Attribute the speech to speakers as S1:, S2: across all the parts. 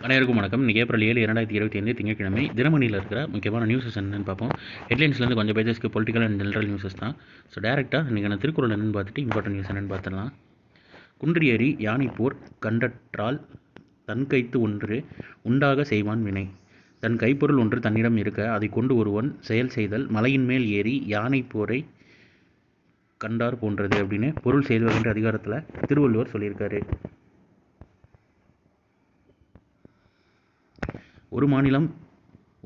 S1: அனைவருக்கும் வணக்கம். இன்றைக்கி ஏப்ரல் 7, 2025 திங்கட்கிழமை. தினமணியில் இருக்கிற முக்கியமான நியூஸஸ் என்னென்னு பார்ப்போம். ஹெட்லைன்ஸ்லேருந்து கொஞ்சம் பேஜஸ்க்கு பொலிட்டிக்கல் அண்ட் ஜென்ரல் நியூஸஸ் தான். ஸோ டேரெக்டாக இன்றைக்கான திருக்குறள் என்னென்னு பார்த்துட்டு இம்பார்ட்டன்ட் நியூஸ் என்னென்னு பார்த்துடலாம். குன்றியேறி யானைப்போர் கண்டற்றால் தன் கைத்து ஒன்று உண்டாக செய்வான் வினை. தன் கைப்பொருள் ஒன்று தன்னிடம் இருக்க அதை கொண்டு ஒருவன் செயல் செய்தல் மலையின் மேல் ஏறி யானை போரை கண்டார் போன்றது அப்படின்னு பொருள் செய்தல்கின்ற அதிகாரத்தில் திருவள்ளுவர் சொல்லியிருக்காரு. ஒரு மாநிலம்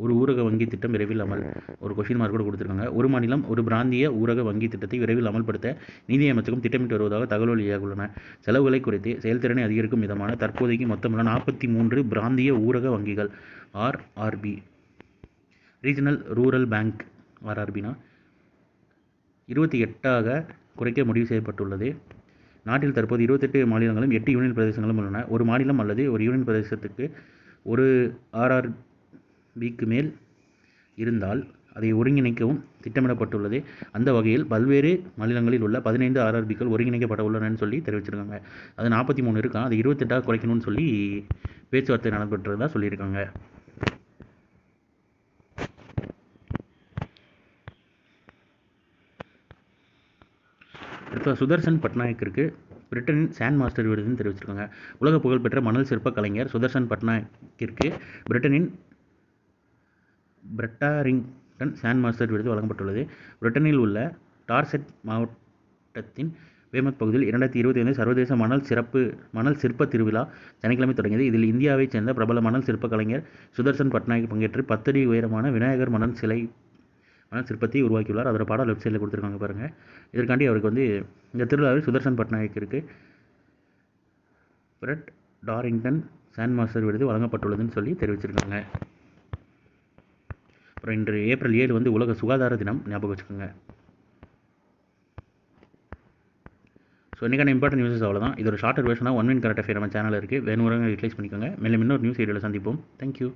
S1: ஒரு ஊரக வங்கி திட்டம் விரைவில் அமல். ஒரு கொஸ்டின் மார்க் கூட கொடுத்துருக்காங்க. ஒரு மாநிலம் ஒரு பிராந்திய ஊரக வங்கி திட்டத்தை விரைவில் அமல்படுத்த நிதி அமைச்சகம் திட்டமிட்டு வருவதாக தகவல் வெளியாகியுள்ளன. செலவுகளை குறைத்து செயல்திறனை அதிகரிக்கும் விதமான தற்போதைக்கு மொத்தமுள்ள 43 பிராந்திய ஊரக வங்கிகள் ஆர்ஆர்பி ரீஜனல் ரூரல் பேங்க் ஆர்ஆர்பினா 28ஆக குறைக்க முடிவு செய்யப்பட்டுள்ளது. நாட்டில் தற்போது 28 மாநிலங்களும் 8 யூனியன் பிரதேசங்களும் உள்ளன. ஒரு மாநிலம் அல்லது ஒரு யூனியன் பிரதேசத்துக்கு ஒரு ஆர்ஆர்பிக்கு மேல் இருந்தால் அதை ஒருங்கிணைக்கவும் திட்டமிடப்பட்டுள்ளது. அந்த வகையில் பல்வேறு மாநிலங்களில் உள்ள 15 ஆர்ஆர்பிக்கள் ஒருங்கிணைக்கப்பட உள்ளனன்னு சொல்லி தெரிவிச்சிருக்காங்க. அது 43 இருக்கான், அது 28ஆக குறைக்கணும்னு சொல்லி பேச்சுவார்த்தை நடைபெற்றதா சொல்லியிருக்காங்க. இப்போ சுதர்சன் பட்நாயக்கிற்கு பிரிட்டனின் சான் மாஸ்டர் விருதுன்னு தெரிவிச்சிருக்காங்க. உலக புகழ்பெற்ற மணல் சிற்ப கலைஞர் சுதர்சன் பட்நாயக்கிற்கு பிரிட்டனின் பிரெட்டாரிங்டன் சான் மாஸ்டர் விருது வழங்கப்பட்டுள்ளது. பிரிட்டனில் உள்ள டார்செட் மாவட்டத்தின் வேமத் பகுதியில் 2025 சர்வதேச மணல் சிற்ப திருவிழா சனிக்கிழமை தொடங்கியது. இதில் இந்தியாவைச் சேர்ந்த பிரபல மணல் சிற்ப கலைஞர் சுதர்சன் பட்நாயக் பங்கேற்று 10 அடி உயரமான விநாயகர் மணல் சிற்பத்தை உருவாக்கியுள்ளார். அதோட பாடம் வெப்சைட்டில் கொடுத்துருக்காங்க பாருங்கள். இதற்காண்டி அவருக்கு இந்த திருவிழாவில் சுதர்சன் பட்நாயக்கிற்கு பிரெட் டாரிங்டன் சான் மாஸ்டர் விருது வழங்கப்பட்டுள்ளதுன்னு சொல்லி தெரிவிச்சிருக்காங்க. அப்புறம் இன்று ஏப்ரல் 7 உலக சுகாதார தினம், ஞாபகம் வச்சுக்கோங்க. ஸோ இன்றைக்கான இம்பார்ட்டன்ட் நியூஸஸ் அவ்வளோதான். இது ஒரு ஷார்ட்டர் வெர்ஷனாக 1 மினிட் கரெக்ட் அஃபேர் நம்ம சேனலில் இருக்குது. வேணுங்கிறவங்க யூட்டிலைஸ் பண்ணிக்கோங்க. மேலும் இன்னொரு நியூஸ் வீடியோவில் சந்திப்போம். தேங்க்யூ.